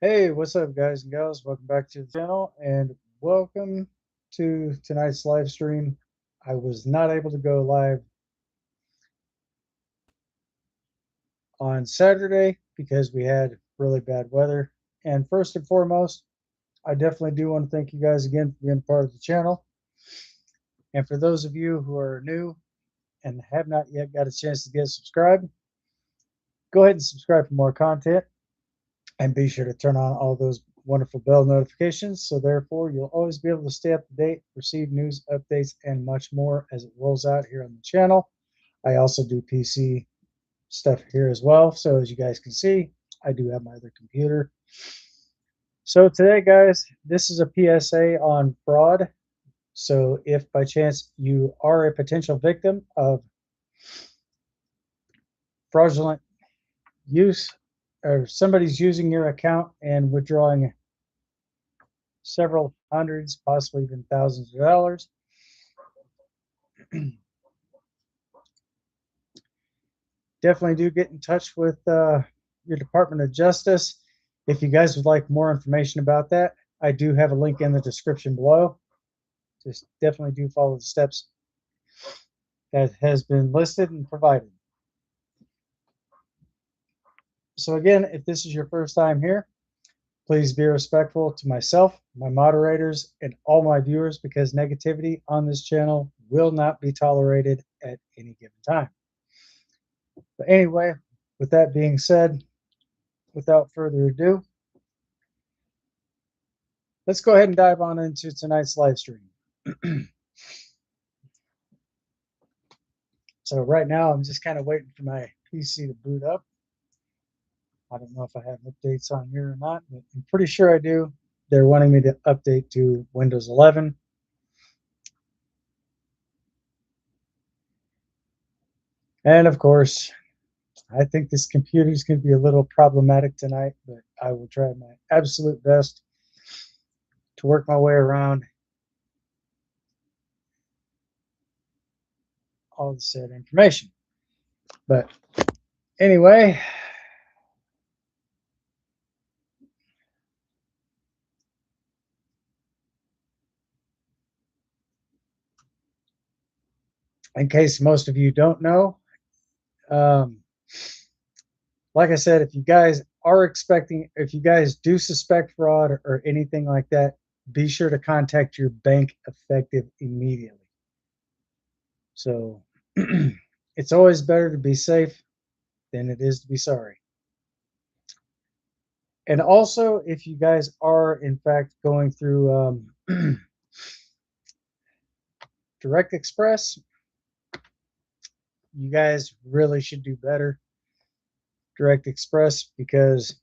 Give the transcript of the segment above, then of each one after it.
Hey, what's up, guys and gals? Welcome back to the channel and welcome to tonight's live stream. I was not able to go live on Saturday because we had really bad weather. And first and foremost, I definitely do want to thank you guys again for being part of the channel. And for those of you who are new and have not yet got a chance to get subscribed, go ahead and subscribe for more content. And be sure to turn on all those wonderful bell notifications, so therefore you'll always be able to stay up to date, receive news, updates, and much more as it rolls out here on the channel. I also do PC stuff here as well, so as you guys can see, I do have my other computer. So today, guys, this is a PSA on fraud. So if by chance you are a potential victim of fraudulent use, or somebody's using your account and withdrawing several hundreds, possibly even thousands of dollars, definitely do get in touch with your Department of Justice. If you guys would like more information about that, I do have a link in the description below. Just definitely do follow the steps that has been listed and provided. So again, if this is your first time here, please be respectful to myself, my moderators, and all my viewers, because negativity on this channel will not be tolerated at any given time. But anyway, with that being said, without further ado, let's go ahead and dive on into tonight's live stream. So right now, I'm just kind of waiting for my PC to boot up. I don't know if I have updates on here or not, but I'm pretty sure I do. They're wanting me to update to Windows 11. And of course, I think this computer is going to be a little problematic tonight, but I will try my absolute best to work my way around all the said information. But anyway, in case most of you don't know, like I said, if you guys are expecting, if you guys do suspect fraud or anything like that, be sure to contact your bank effective immediately. So it's always better to be safe than it is to be sorry. And also, if you guys are in fact going through Direct Express, you guys really should do better. Direct Express, because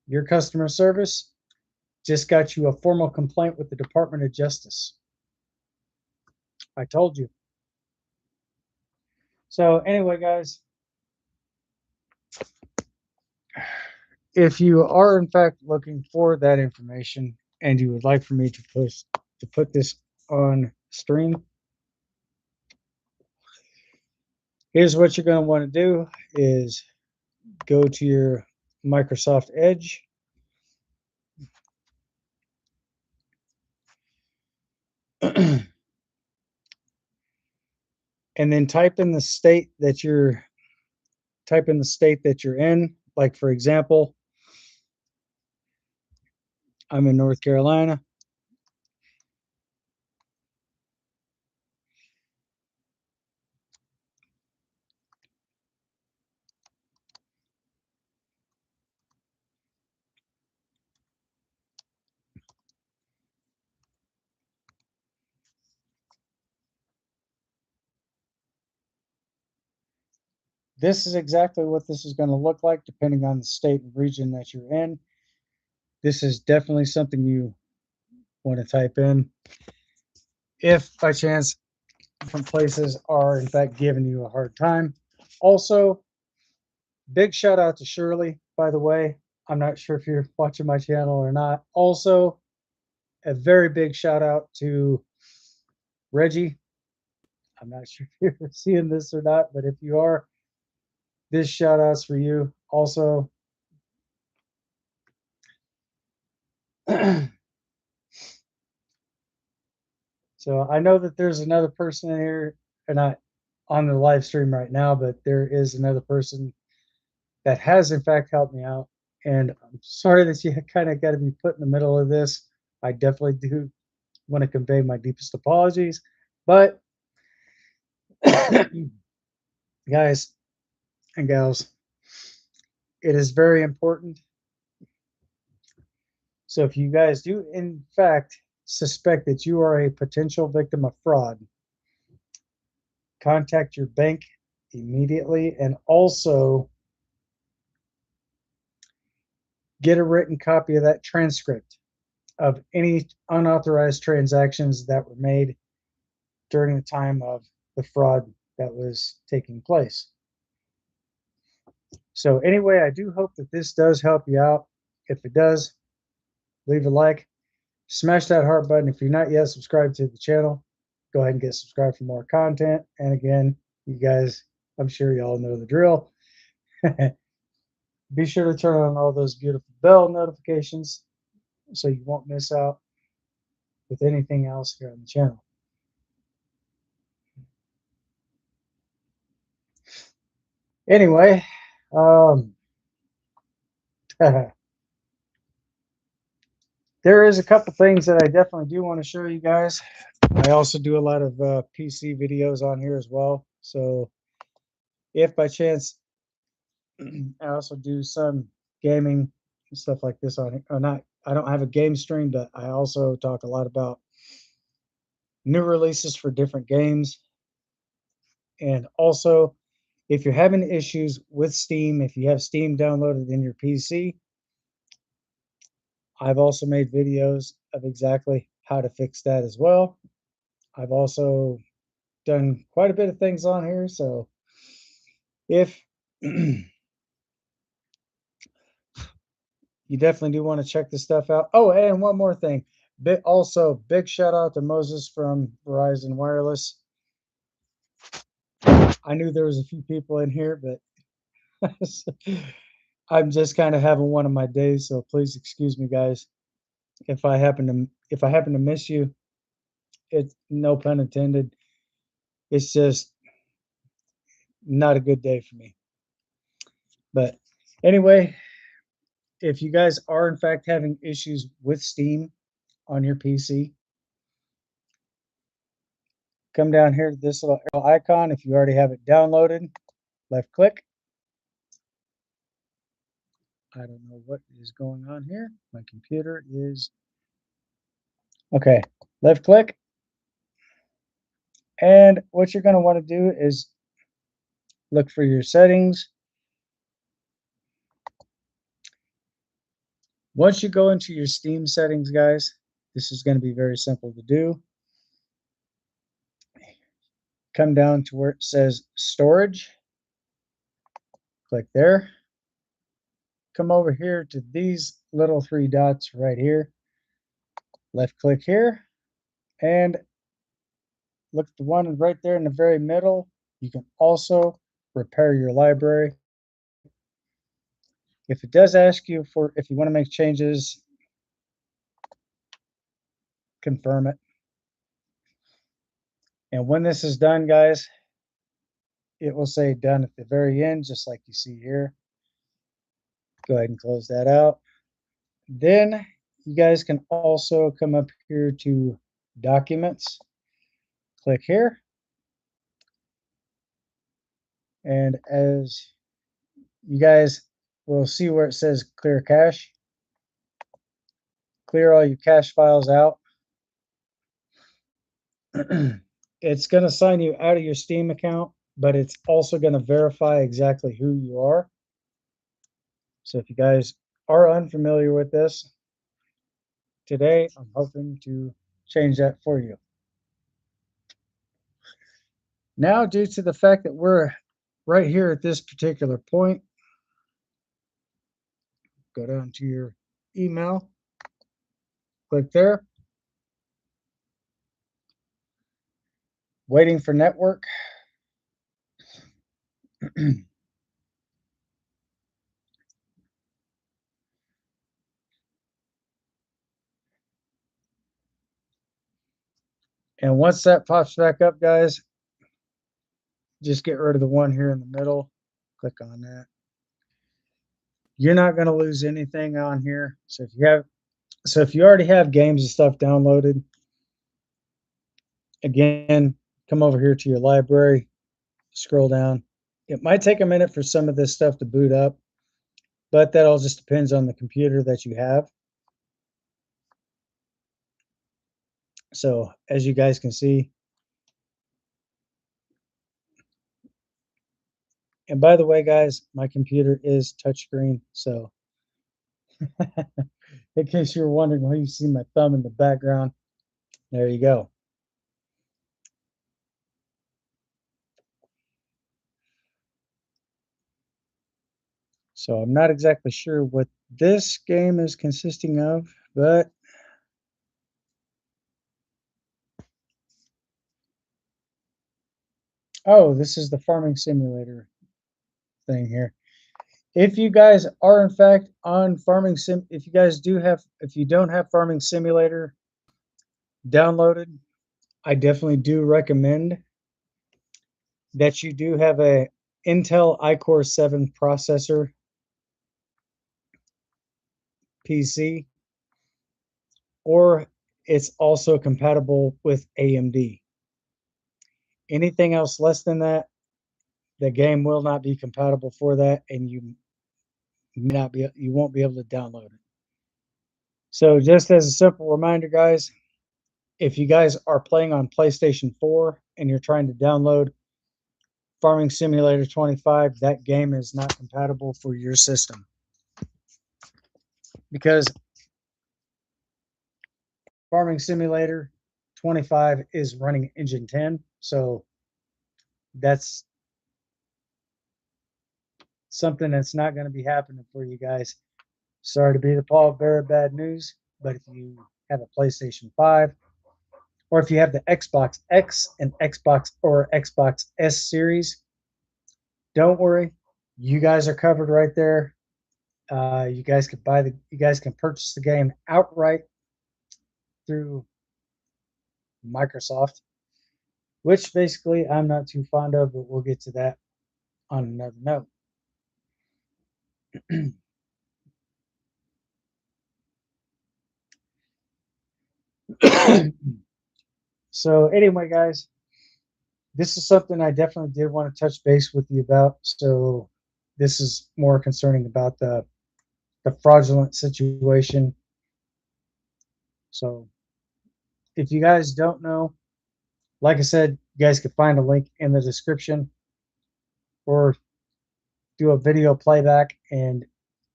your customer service just got you a formal complaint with the Department of Justice. I told you. So anyway, guys, if you are in fact looking for that information and you would like for me to put this on stream, here's what you're going to want to do is go to your Microsoft Edge. And then type in the state that you're in. Like, for example, I'm in North Carolina. This is exactly what this is going to look like depending on the state and region that you're in. This is definitely something you want to type in. If by chance different places are in fact giving you a hard time. Also, big shout out to Shirley, by the way. I'm not sure if you're watching my channel or not. Also, a very big shout out to Reggie. I'm not sure if you're seeing this or not, but if you are, this shout out's for you. also, so I know that there's another person in here, and not on the live stream right now, but there is another person that has in fact helped me out. And I'm sorry that you kind of got to be put in the middle of this. I definitely do want to convey my deepest apologies. But guys and gals, it is very important. So if you guys do in fact suspect that you are a potential victim of fraud, contact your bank immediately, and also get a written copy of that transcript of any unauthorized transactions that were made during the time of the fraud that was taking place. So anyway, I do hope that this does help you out. If it does, leave a like, smash that heart button. If you're not yet subscribed to the channel, go ahead and get subscribed for more content. And again, you guys, I'm sure you all know the drill. Be sure to turn on all those beautiful bell notifications so you won't miss out with anything else here on the channel. Anyway, there is a couple things that I definitely do want to show you guys. I also do a lot of PC videos on here as well. So if by chance, I also do some gaming and stuff like this on here. Or not, I don't have a game stream, but I also talk a lot about new releases for different games. And also, if you're having issues with Steam, if you have Steam downloaded in your PC, I've also made videos of exactly how to fix that as well. I've also done quite a bit of things on here, so if you definitely do want to check this stuff out. Oh, and one more thing. Also, big shout out to Moses from Verizon Wireless. I knew there was a few people in here, but I'm just kind of having one of my days, so please excuse me, guys. If I happen to miss you, it's no pun intended. It's just not a good day for me. But anyway, if you guys are in fact having issues with Steam on your PC, come down here to this little arrow icon. If you already have it downloaded, left click. I don't know what is going on here. My computer is okay. Left click. And what you're going to want to do is look for your settings. Once you go into your Steam settings, guys, this is going to be very simple to do. Come down to where it says storage. Click there. Come over here to these little three dots right here. Left click here. And look at the one right there in the very middle. You can also repair your library. If it does ask you for if you want to make changes, confirm it. And when this is done, guys, it will say done at the very end, just like you see here. Go ahead and close that out. Then you guys can also come up here to documents. Click here. And as you guys will see where it says clear cache, clear all your cache files out. It's going to sign you out of your Steam account, but it's also going to verify exactly who you are. So if you guys are unfamiliar with this, today I'm hoping to change that for you. Now, due to the fact that we're right here at this particular point, go down to your email, click there, waiting for network. And once that pops back up, guys, just get rid of the one here in the middle. Click on that. You're not going to lose anything on here. So if you already have games and stuff downloaded, again, come over here to your library, scroll down. It might take a minute for some of this stuff to boot up, but that all just depends on the computer that you have. So as you guys can see, and by the way, guys, my computer is touchscreen. So in case you were wondering why you see my thumb in the background, there you go. So I'm not exactly sure what this game is consisting of, but oh, this is the farming simulator thing here. If you guys are in fact on farming sim, if you don't have farming simulator downloaded, I definitely do recommend that you do have a Intel iCore 7 processor PC, or it's also compatible with AMD. Anything else less than that, the game will not be compatible for that, and you won't be able to download it. So just as a simple reminder, guys, if you guys are playing on PlayStation 4 and you're trying to download Farming Simulator 25, that game is not compatible for your system, because Farming Simulator 25 is running Engine 10. So that's something that's not going to be happening for you guys. Sorry to be the pallbearer of bad news, but if you have a PlayStation 5, or if you have the Xbox X and Xbox S series, don't worry, you guys are covered right there. You guys can purchase the game outright through Microsoft, which basically I'm not too fond of, but we'll get to that on another note. So anyway, guys, this is something I definitely did want to touch base with you about. So this is more concerning about the fraudulent situation. So if you guys don't know, like I said, you guys can find a link in the description, or do a video playback and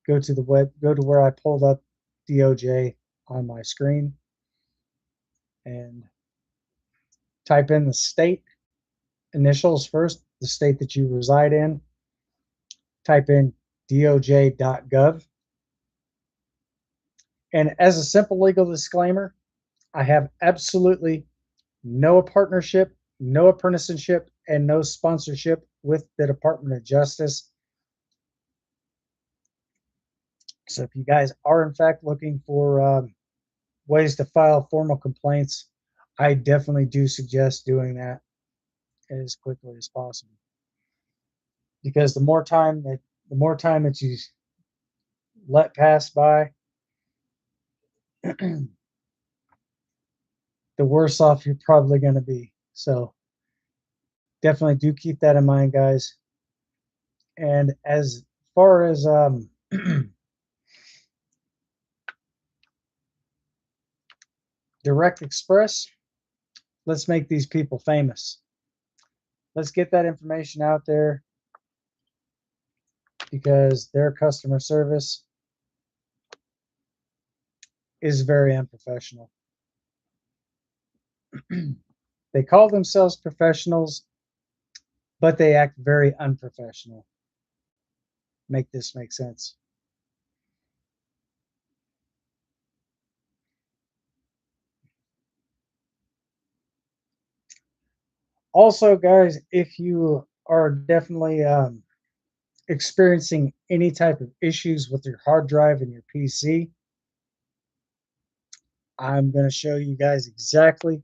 go to where I pulled up DOJ on my screen and type in the state initials first, the state that you reside in. Type in Doj.Gov. And as a simple legal disclaimer, I have absolutely no partnership, no apprenticeship, and no sponsorship with the Department of Justice. So if you guys are in fact looking for ways to file formal complaints, I definitely do suggest doing that as quickly as possible, because the more time that you let pass by, the worse off you're probably going to be. So definitely do keep that in mind, guys. And as far as Direct Express, let's make these people famous. Let's get that information out there, because their customer service is very unprofessional. They call themselves professionals, but they act very unprofessional. Make this make sense? Also, guys, if you are definitely experiencing any type of issues with your hard drive and your PC, I'm going to show you guys exactly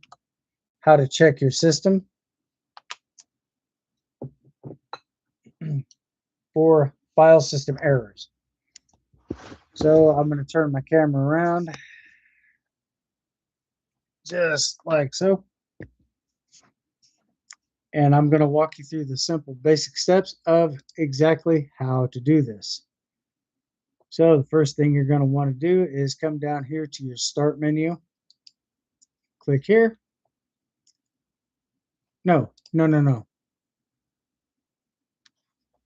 how to check your system for file system errors. So I'm going to turn my camera around just like so. And I'm going to walk you through the simple basic steps of exactly how to do this. So the first thing you're going to want to do is come down here to your start menu. Click here. No.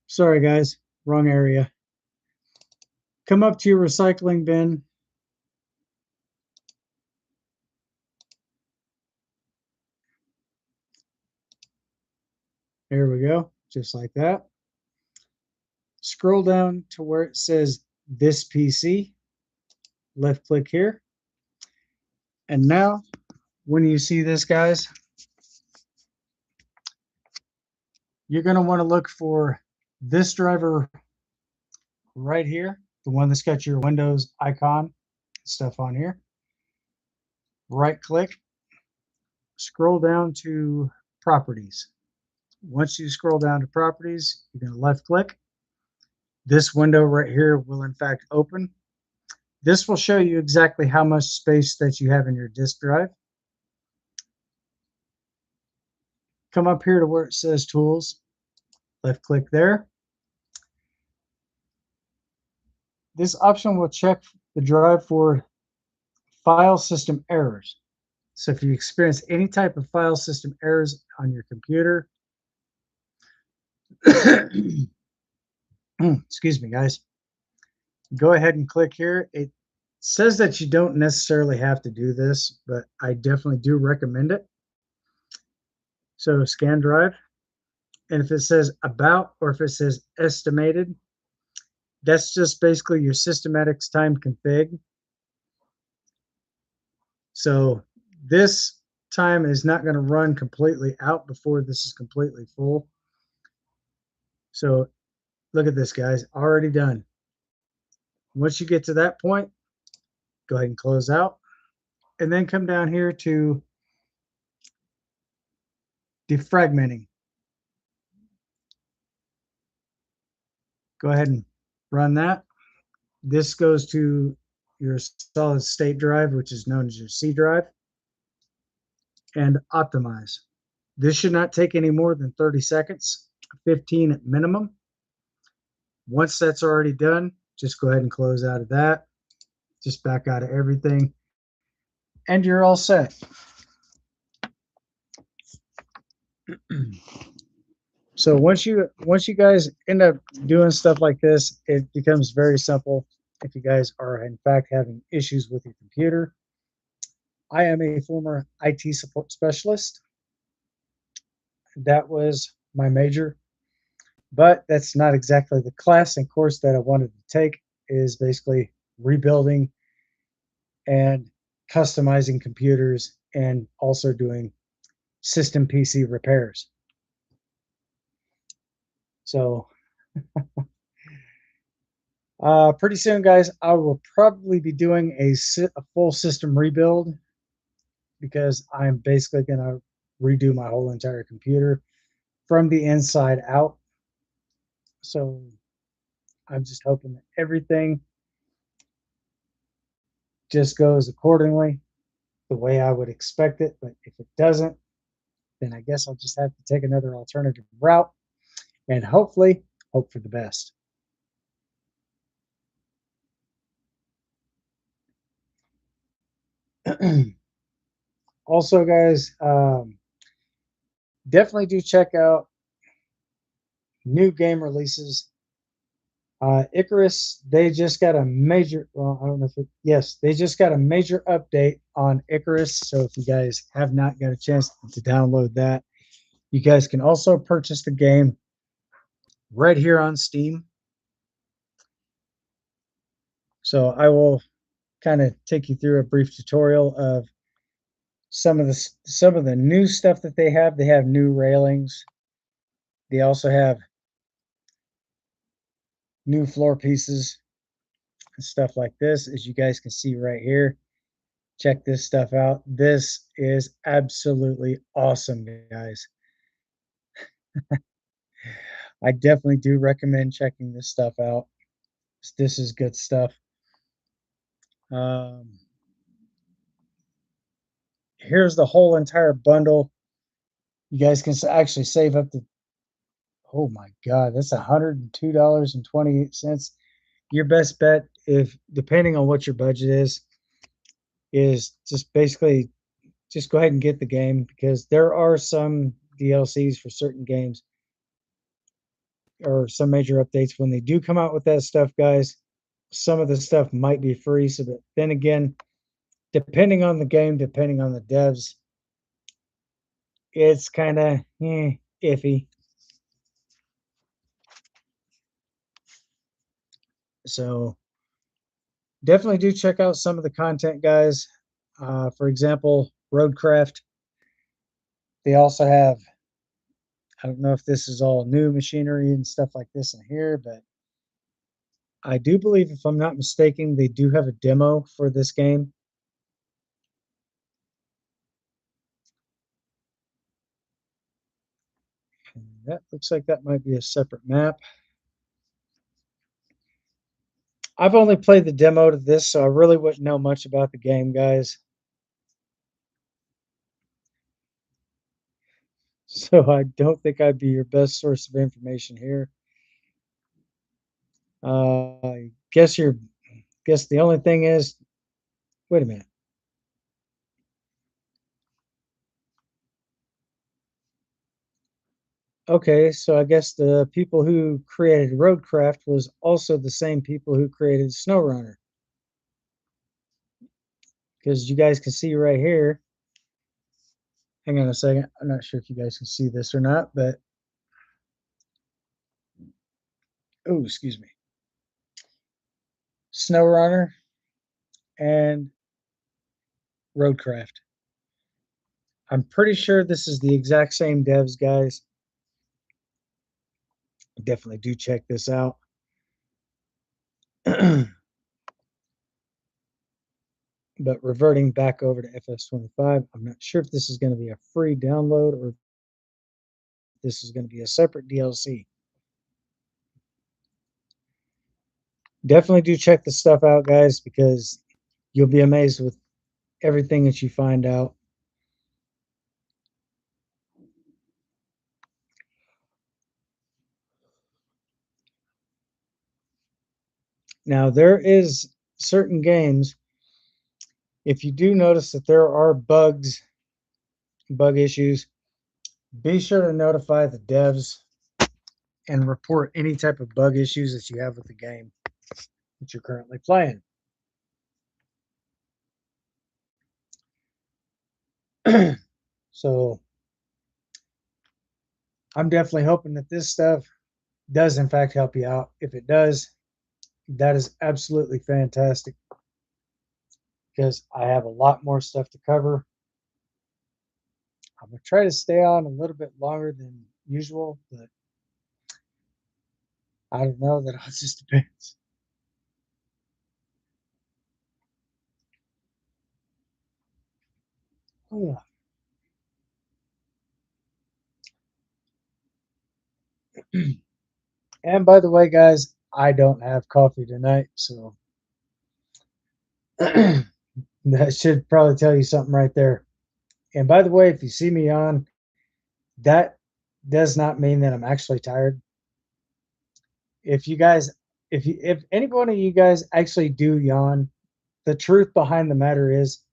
Sorry guys, wrong area. Come up to your recycling bin. There we go, just like that. Scroll down to where it says this PC. Left click here. And now, when you see this, guys, you're going to want to look for this driver right here, the one that's got your Windows icon stuff on here. Right click, scroll down to properties. Once you scroll down to properties, you're going to left click. This window right here will in fact open. This will show you exactly how much space that you have in your disk drive. Come up here to where it says tools, left click there. This option will check the drive for file system errors. So if you experience any type of file system errors on your computer, excuse me, guys, go ahead and click here. It says that you don't necessarily have to do this, but I definitely do recommend it. So scan drive, and if it says about or if it says estimated, that's just basically your systematics time config. So this time is not going to run completely out before this is completely full. So look at this, guys, already done. Once you get to that point, go ahead and close out, and then come down here to defragmenting. Go ahead and run that. This goes to your solid state drive, which is known as your C drive, and optimize. This should not take any more than 30 seconds, 15 at minimum. Once that's already done, just go ahead and close out of that. Just back out of everything, and you're all set. So once you guys end up doing stuff like this, it becomes very simple. If you guys are in fact having issues with your computer, I am a former IT support specialist. That was my major, but that's not exactly the class and course that I wanted to take. Is basically rebuilding and customizing computers and also doing system PC repairs. So pretty soon, guys, I will probably be doing a full system rebuild because I'm basically going to redo my whole entire computer from the inside out. So I'm just hoping that everything just goes accordingly the way I would expect it. But if it doesn't, then I guess I'll just have to take another alternative route and hopefully hope for the best. Also, guys, definitely do check out new game releases. Icarus, they just got a major, well, I don't know if it, yes, they just got a major update on Icarus. So if you guys have not got a chance to download that, you guys can also purchase the game right here on Steam. So I will kind of take you through a brief tutorial of some of the new stuff that they have. They have new railings. They also have new floor pieces and stuff like this, as you guys can see right here. Check this stuff out. This is absolutely awesome, guys. I definitely do recommend checking this stuff out. This is good stuff. Um, Here's the whole entire bundle. You guys can actually save up to, oh my God, that's $102.28. Your best bet, if depending on what your budget is just basically just go ahead and get the game, because there are some DLCs for certain games or some major updates. When they do come out with that stuff, guys, some of the stuff might be free. So, but then again, depending on the game, depending on the devs, it's kind of iffy. So definitely do check out some of the content, guys. For example, Roadcraft. They also have, I don't know if this is all new machinery and stuff like this in here, but I do believe, if I'm not mistaken, they do have a demo for this game. And that looks like that might be a separate map. I've only played the demo to this, so I really wouldn't know much about the game, guys. So I don't think I'd be your best source of information here. I guess the only thing is, wait a minute. Okay, so I guess the people who created Roadcraft was also the same people who created SnowRunner. Because you guys can see right here, hang on a second. I'm not sure if you guys can see this or not, but oh, excuse me. SnowRunner and Roadcraft. I'm pretty sure this is the exact same devs, guys. Definitely do check this out. But reverting back over to FS25, I'm not sure if this is going to be a free download or if this is going to be a separate DLC. Definitely do check this stuff out, guys, because you'll be amazed with everything that you find out. Now, there is certain games, if you do notice that there are bug issues, be sure to notify the devs and report any type of bug issues that you have with the game that you're currently playing. So I'm definitely hoping that this stuff does in fact help you out. If it does, that is absolutely fantastic, because I have a lot more stuff to cover. I'm gonna try to stay on a little bit longer than usual, but I don't know. That all just depends. Oh, yeah. And by the way, guys, I don't have coffee tonight, so that should probably tell you something right there. And by the way, if you see me on, that does not mean that I'm actually tired. If you guys, if any one of you guys actually do yawn, the truth behind the matter is,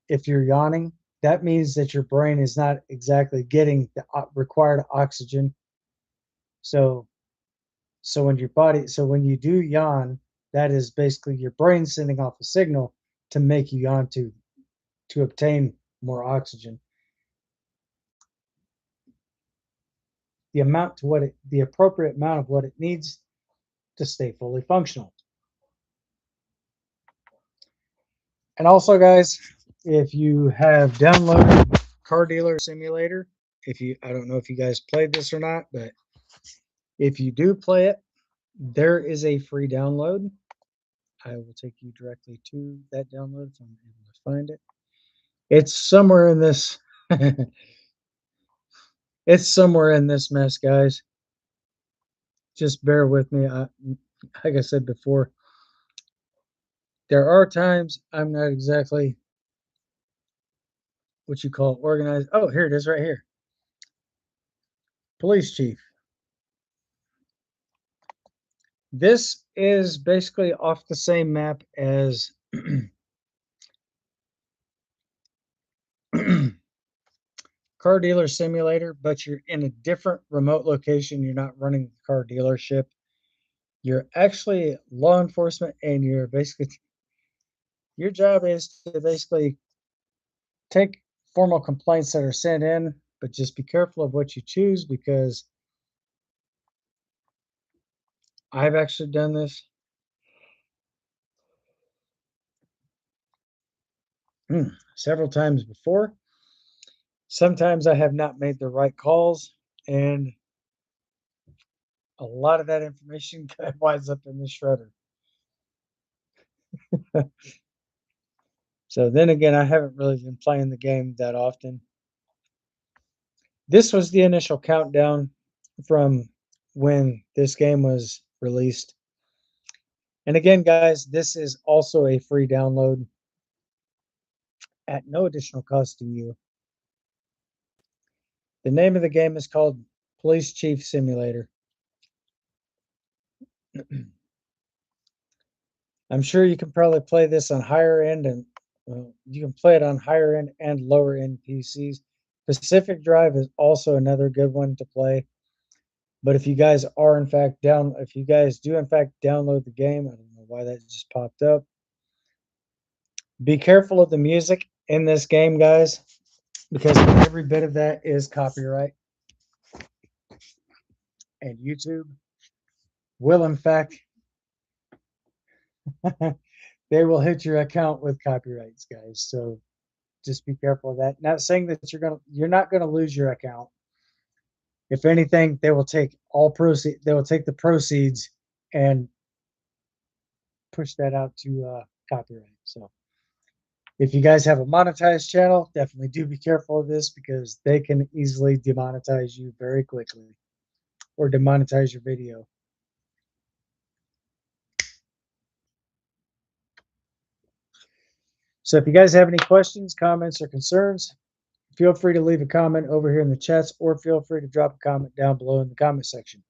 if you're yawning, that means that your brain is not exactly getting the required oxygen. So, so when you do yawn, that is basically your brain sending off a signal to make you yawn to obtain more oxygen. The appropriate amount of what it needs to stay fully functional. And also, guys, if you have downloaded Car Dealer Simulator, I don't know if you guys played this or not, but if you do play it, there is a free download. I will take you directly to that download if I'm able to find it. It's somewhere in this. It's somewhere in this mess, guys. Just bear with me. Like I said before, there are times I'm not exactly what you call organized. Oh, here it is right here. Police chief. This is basically off the same map as car dealer simulator, but you're in a different remote location. You're not running the car dealership. You're actually law enforcement, and you're basically your job is to basically take formal complaints that are sent in, but just be careful of what you choose because I've actually done this several times before. Sometimes I have not made the right calls, and a lot of that information winds up in the shredder. So then again, I haven't really been playing the game that often. This was the initial countdown from when this game was released. And again, guys, this is also a free download at no additional cost to you. The name of the game is called Police Chief Simulator. I'm sure you can probably play this on higher end and you can play it on higher end and lower end PCs. Pacific Drive is also another good one to play. But if you guys are in fact if you guys do in fact download the game, I don't know why that just popped up. Be careful of the music in this game, guys, because every bit of that is copyright. And YouTube will in fact they will hit your account with copyrights, guys. So just be careful of that. Not saying that you're not gonna lose your account. If anything, they will take they will take the proceeds and push that out to copyright. So if you guys have a monetized channel, definitely do be careful of this because they can easily demonetize you very quickly or demonetize your video. So if you guys have any questions, comments, or concerns, feel free to leave a comment over here in the chats or feel free to drop a comment down below in the comment section.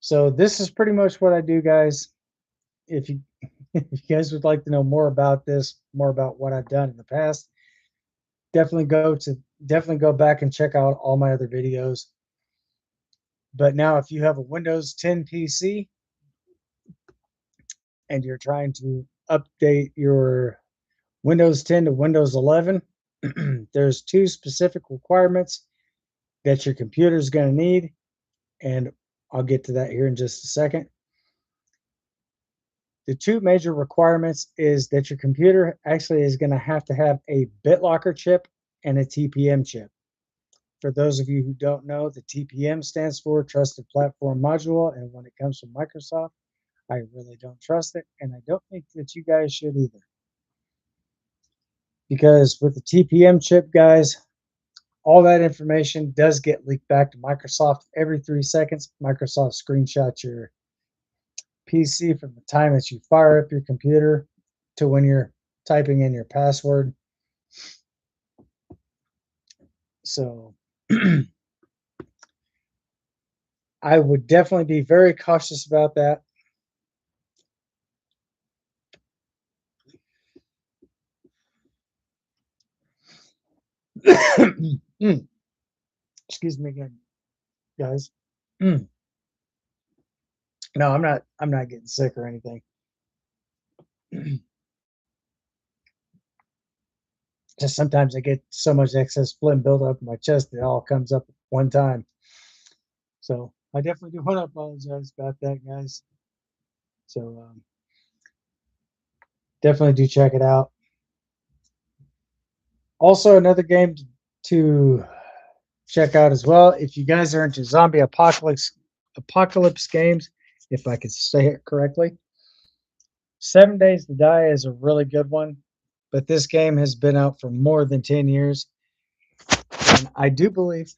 So this is pretty much what I do, guys. If you if you guys would like to know more about this, more about what I've done in the past, definitely go back and check out all my other videos. But now if you have a Windows 10 PC and you're trying to update your Windows 10 to Windows 11, there's two specific requirements that your computer is going to need, and I'll get to that here in just a second. The two major requirements is that your computer actually is going to have a BitLocker chip and a TPM chip. For those of you who don't know, the TPM stands for Trusted Platform Module, and when it comes from Microsoft, I really don't trust it, and I don't think that you guys should either. Because with the TPM chip, guys, all that information does get leaked back to Microsoft every 3 seconds. Microsoft screenshots your PC from the time that you fire up your computer to when you're typing in your password. So I would definitely be very cautious about that. Excuse me again, guys. No, I'm not getting sick or anything. Just sometimes I get so much excess phlegm built up in my chest it all comes up at one time. So I definitely do want to apologize about that, guys. So definitely do check it out. Also, another game to check out as well. If you guys are into zombie apocalypse games, if I could say it correctly, 7 Days to Die is a really good one. But this game has been out for more than 10 years. And I do believe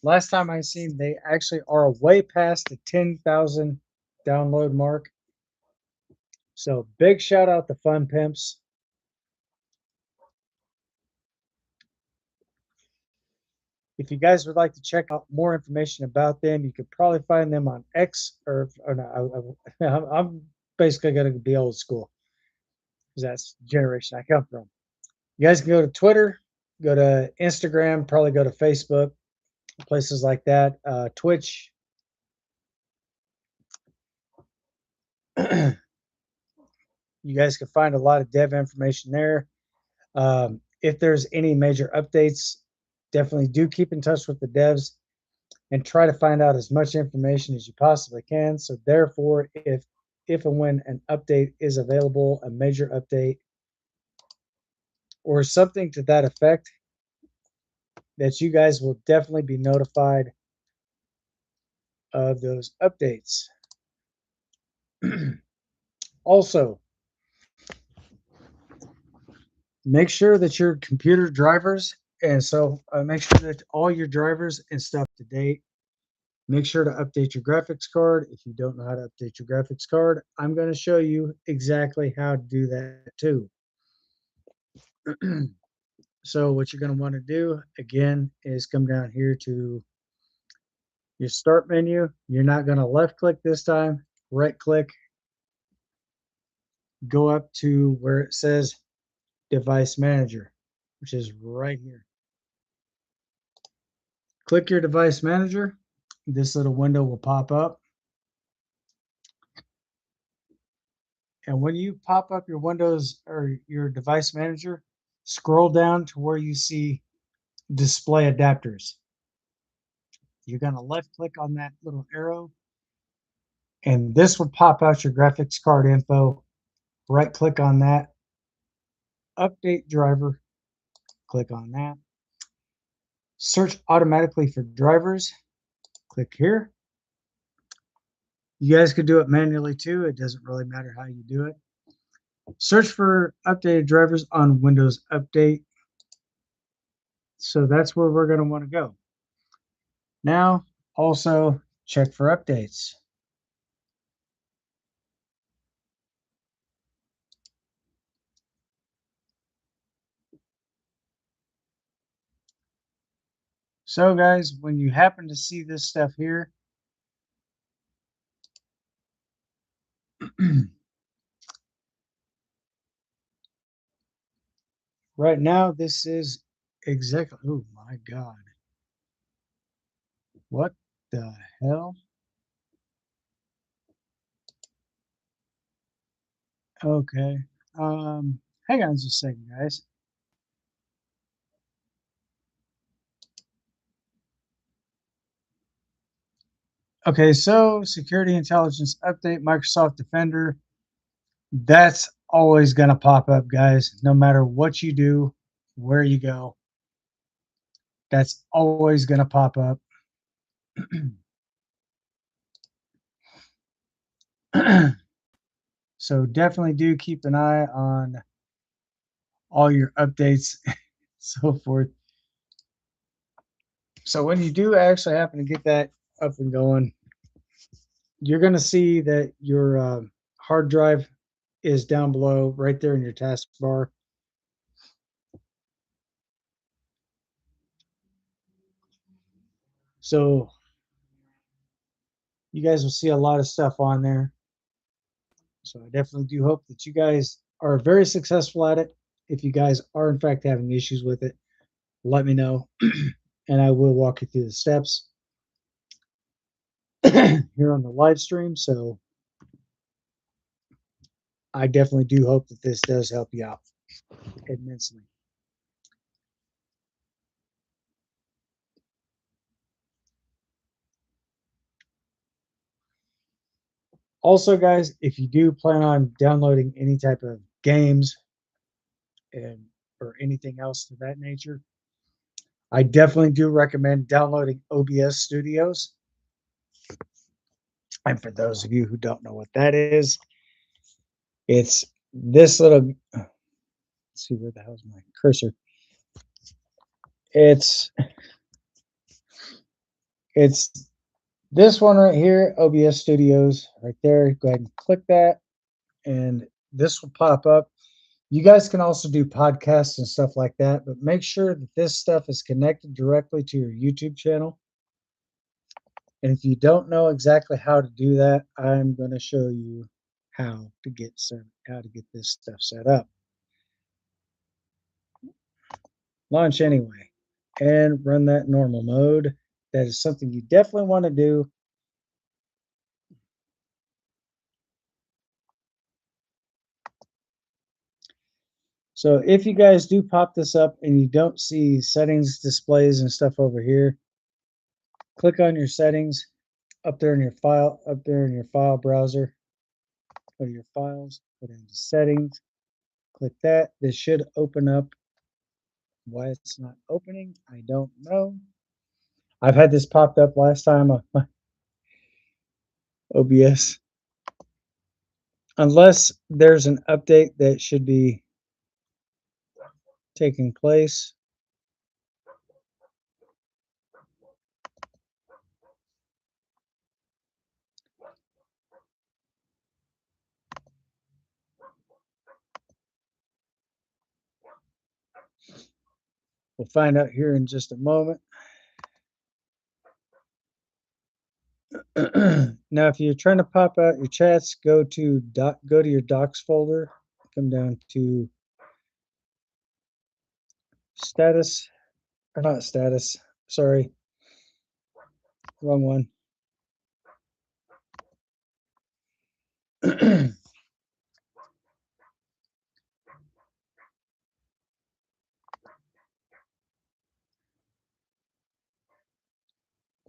last time I seen they actually are way past the 10,000 download mark. So big shout out to Fun Pimps. If you guys would like to check out more information about them, you could probably find them on X or no, I'm basically going to be old school because that's the generation I come from. You guys can go to Twitter, go to Instagram, probably go to Facebook, places like that, Twitch. You guys can find a lot of dev information there. If there's any major updates, definitely do keep in touch with the devs and try to find out as much information as you possibly can. So therefore, if and when an update is available, a major update or something to that effect, that you guys will definitely be notified of those updates. Also, make sure that your computer drivers, and so make sure that all your drivers and stuff to date. Make sure to update your graphics card. If you don't know how to update your graphics card, I'm going to show you exactly how to do that too. So what you're going to want to do again is come down here to your start menu. You're not going to left click this time, right click, go up to where it says device manager, which is right here. Click your device manager. This little window will pop up. And when you pop up your Windows or your device manager, scroll down to where you see display adapters. You're going to left click on that little arrow, and this will pop out your graphics card info. Right click on that, update driver, click on that. Search automatically for drivers, click here. You guys could do it manually too. It doesn't really matter how you do it. Search for updated drivers on Windows Update. So that's where we're going to want to go. Now, also check for updates. So guys, when you happen to see this stuff here, right now, this is exactly, oh my God. What the hell? Okay. Hang on just a second, guys. Okay, so security intelligence update, Microsoft Defender. That's always going to pop up, guys, no matter what you do, where you go. That's always going to pop up. So definitely do keep an eye on all your updates, so forth. So when you do actually happen to get that up and going, you're going to see that your hard drive is down below right there in your taskbar. So you guys will see a lot of stuff on there. So I definitely do hope that you guys are very successful at it. If you guys are in fact having issues with it, let me know and I will walk you through the steps here on the live stream. So I definitely do hope that this does help you out immensely. Also, guys, if you do plan on downloading any type of games and or anything else to that nature, I definitely do recommend downloading OBS Studios. And for those of you who don't know what that is, it's this little. Let's see, where the hell's my cursor? It's this one right here, OBS Studios, right there. Go ahead and click that, and this will pop up. You guys can also do podcasts and stuff like that, but make sure that this stuff is connected directly to your YouTube channel. And if you don't know exactly how to do that, I'm going to show you how to get this stuff set up. Launch anyway, and run that normal mode. That is something you definitely want to do. So if you guys do pop this up and you don't see settings, displays, and stuff over here, click on your settings up there in your file browser. Go to your files, go down to settings, click that. This should open up. Why it's not opening, I don't know. I've had this popped up last time on my OBS. Unless there's an update that should be taking place. We'll find out here in just a moment. Now, if you're trying to pop out your chats, go to your docs folder, come down to status, or not status, sorry, wrong one.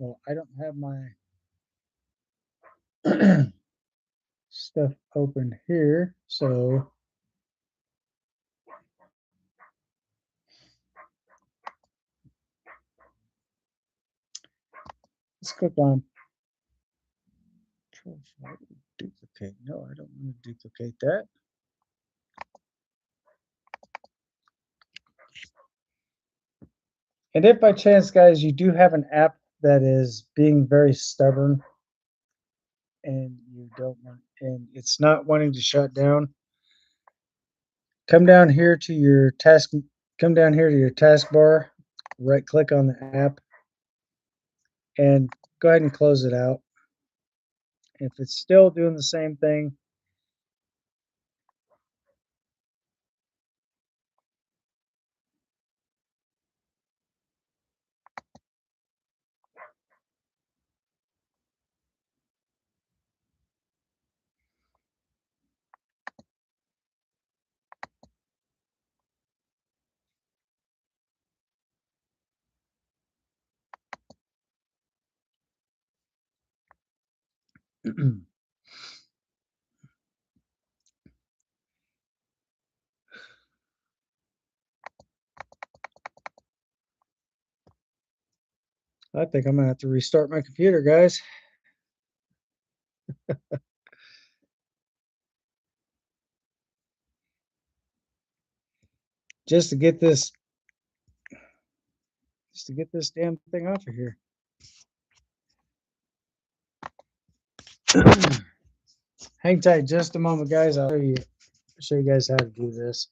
Well, I don't have my stuff open here, so let's click on duplicate. No, I don't want to duplicate that. And if by chance, guys, you do have an app that is being very stubborn and you don't want, and it's not wanting to shut down, come down here to your taskbar, right click on the app, and go ahead and close it out. If it's still doing the same thing, I think I'm gonna have to restart my computer, guys. Just to get this damn thing off of here. Hang tight just a moment, guys. I'll show you guys how to do this.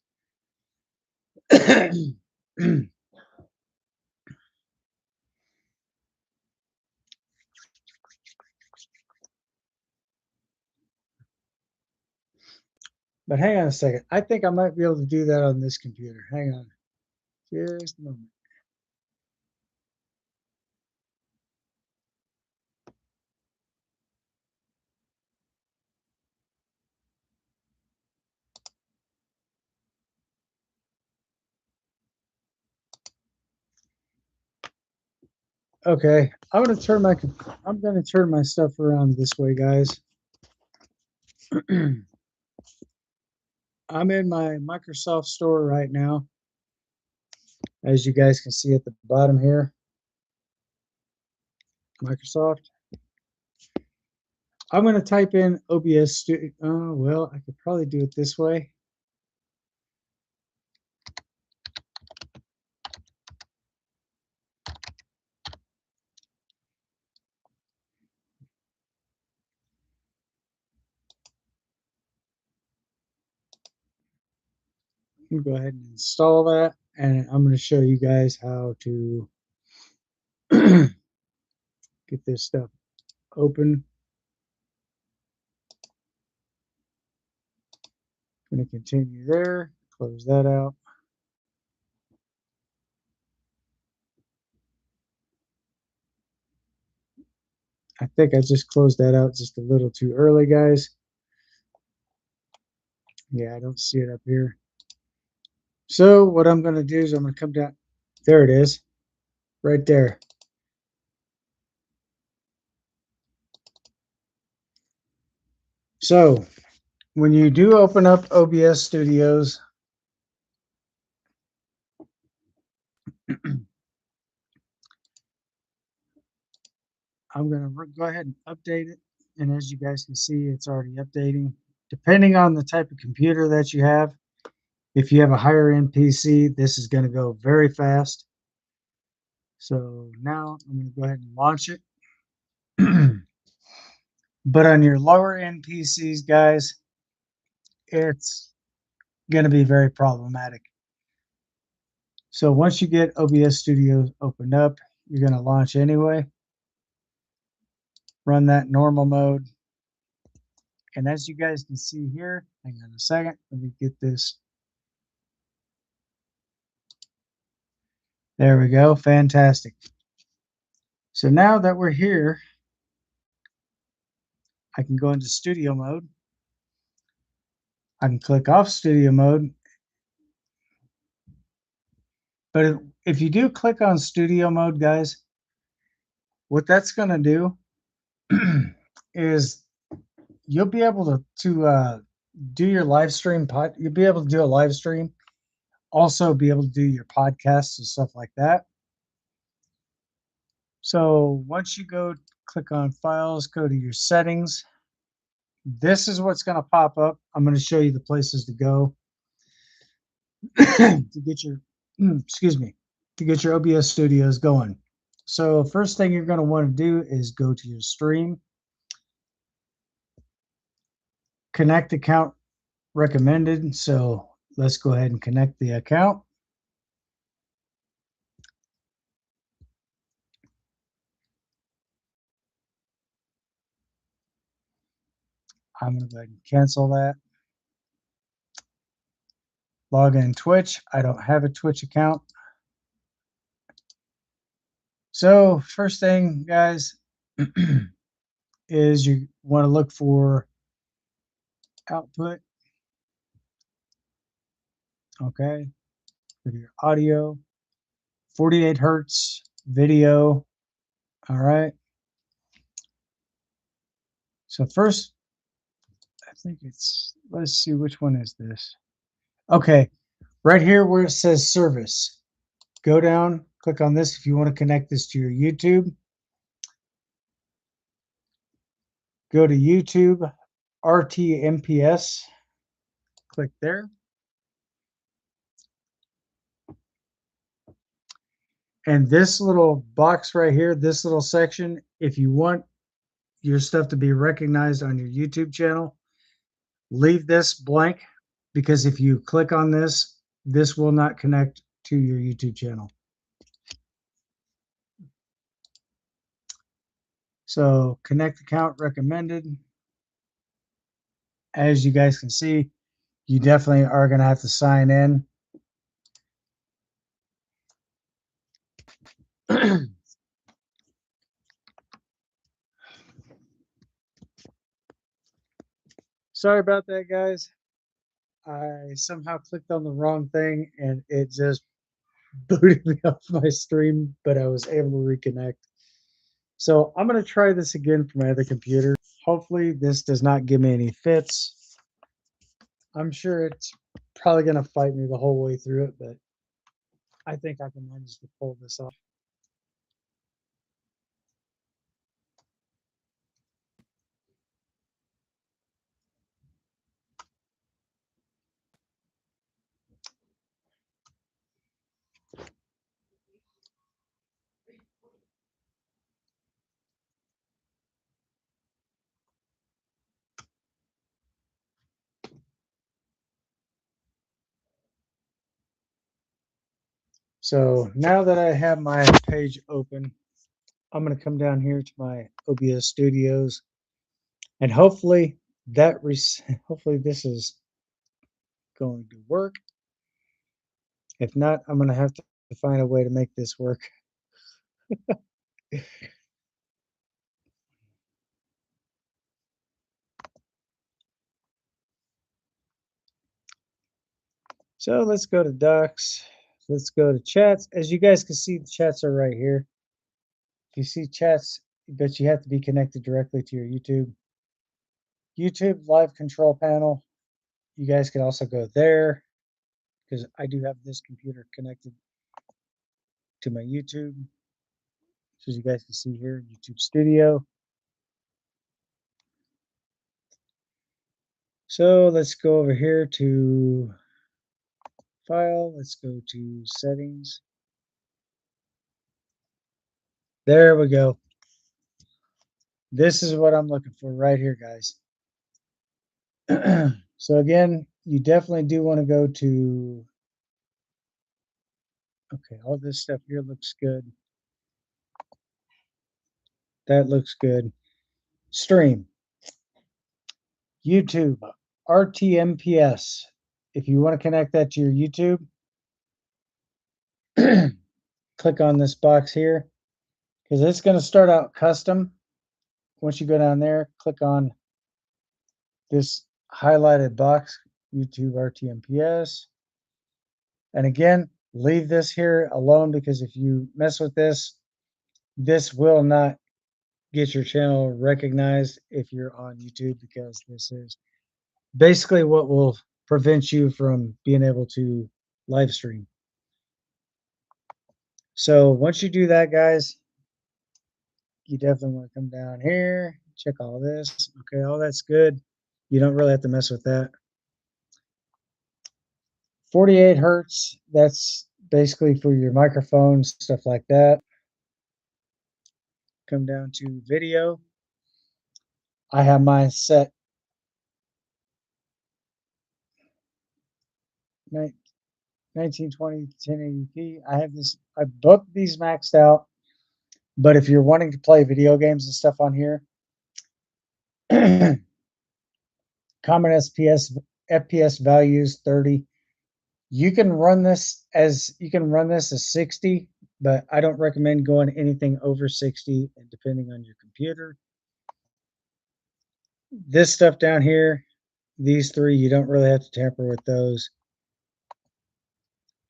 But hang on a second. I think I might be able to do that on this computer. Hang on just a moment. Okay, I'm gonna turn my stuff around this way, guys. I'm in my Microsoft store right now, As you guys can see at the bottom here, Microsoft. I'm going to type in OBS Studio. Oh, well, I could probably do it this way. I'm going to go ahead and install that, and I'm going to show you guys how to get this stuff open. I'm going to continue there, close that out. I think I just closed that out just a little too early, guys. Yeah, I don't see it up here. So what I'm going to do is I'm going to come down. There it is, right there. So when you do open up OBS Studios, I'm going to go ahead and update it. And as you guys can see, it's already updating. Depending on the type of computer that you have, if you have a higher end PC, this is going to go very fast. So now I'm going to go ahead and launch it. But on your lower end PCs, guys, it's going to be very problematic. So once you get OBS Studio opened up, you're going to launch anyway. Run that normal mode. And as you guys can see here, hang on a second, let me get this. There we go, fantastic. So now that we're here, I can go into studio mode. I can click off studio mode. But if you do click on studio mode, guys, what that's going to do is you'll be able to do your live stream you'll be able to do a live stream, also be able to do your podcasts and stuff like that. So once you go click on files, go to your settings, this is what's going to pop up. I'm going to show you the places to go to get your excuse me, to get your OBS Studios going. So first thing you're going to want to do is go to your stream, connect account recommended. So let's go ahead and connect the account. I'm going to go ahead and cancel that. Log in Twitch. I don't have a Twitch account. So first thing, guys, is you want to look for output. Okay. For your audio, 48 hertz, video. All right. So first, I think let's see, which one is this? Okay. Right here where it says service, go down, click on this if you want to connect this to your YouTube. Go to YouTube, RTMPS, click there. And this little box right here, this little section, if you want your stuff to be recognized on your YouTube channel, leave this blank, because if you click on this, this will not connect to your YouTube channel. So connect account recommended. As you guys can see, you definitely are going to have to sign in. Sorry about that, guys. I somehow clicked on the wrong thing and it just booted me off my stream, but I was able to reconnect. So I'm going to try this again for my other computer. Hopefully this does not give me any fits. I'm sure it's probably going to fight me the whole way through it, but I think I can manage to pull this off. So now that I have my page open, I'm going to come down here to my OBS Studios, and hopefully hopefully this is going to work. If not, I'm going to have to find a way to make this work. So let's go to Docs. Let's go to chats. As you guys can see, the chats are right here. If you see chats, but you have to be connected directly to your YouTube. YouTube live control panel. You guys can also go there because I do have this computer connected to my YouTube. So as you guys can see here, YouTube Studio. So let's go over here to File. Let's go to Settings. There we go. This is what I'm looking for right here, guys. So again, you definitely do want to go to, okay, all this stuff here looks good. That looks good. Stream. YouTube, RTMPS. If you want to connect that to your YouTube, click on this box here because it's going to start out custom. Once you go down there, click on this highlighted box, YouTube RTMPS. And again, leave this here alone because if you mess with this, this will not get your channel recognized if you're on YouTube because this is basically what will prevent you from being able to live stream. So once you do that, guys, you definitely want to come down here, check all this. Okay, all that's good. You don't really have to mess with that. 48 hertz, that's basically for your microphones, stuff like that. Come down to video. I have mine set 1920 1080p. I have this, I booked these maxed out, but if you're wanting to play video games and stuff on here, common FPS values 30. You can run this as 60, but I don't recommend going anything over 60 depending on your computer. This stuff down here, these three, you don't really have to tamper with those.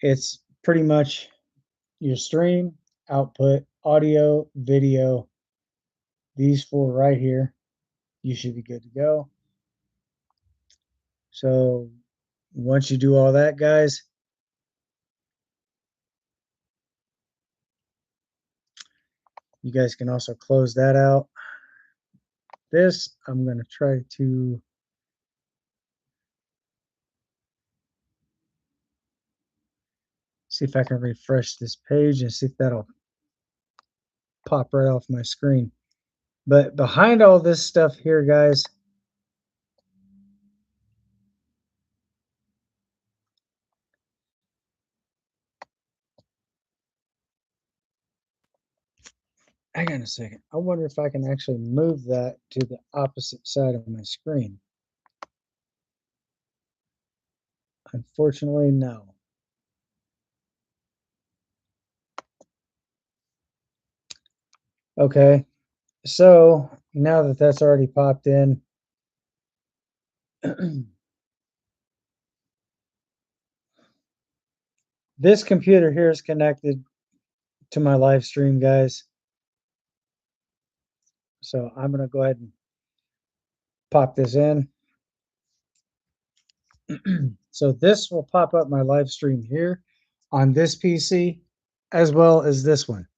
It's pretty much your stream, output, audio, video. These four right here, you should be good to go. So once you do all that, guys, you guys can also close that out. This, I'm going to try to see if I can refresh this page and see if that'll pop right off my screen. But behind all this stuff here, guys, hang on a second. I wonder if I can actually move that to the opposite side of my screen. Unfortunately, no. Okay, so now that that's already popped in, this computer here is connected to my live stream, guys. So I'm going to go ahead and pop this in. So this will pop up my live stream here on this PC as well as this one.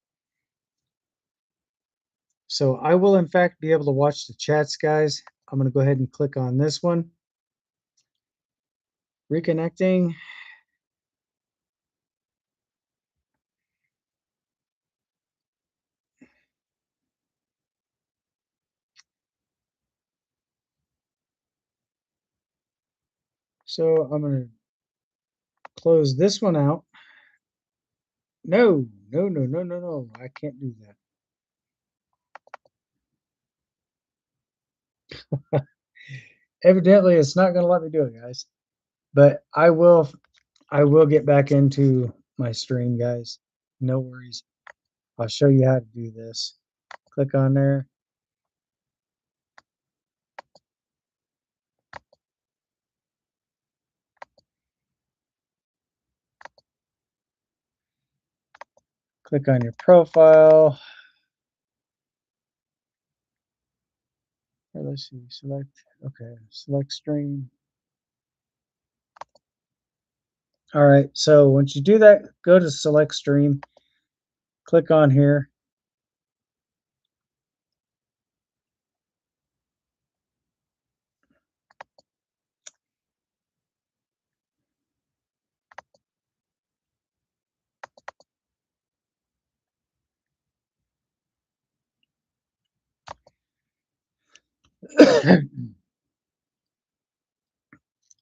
So I will in fact be able to watch the chats, guys. I'm going to go ahead and click on this one. Reconnecting. So I'm going to close this one out. No, no, no, no, no, no. I can't do that. Evidently, it's not going to let me do it, guys. But I will get back into my stream, guys. No worries. I'll show you how to do this. Click on there. Click on your profile. Or let's see, select, okay, select stream. All right, so once you do that, go to select stream, click on here.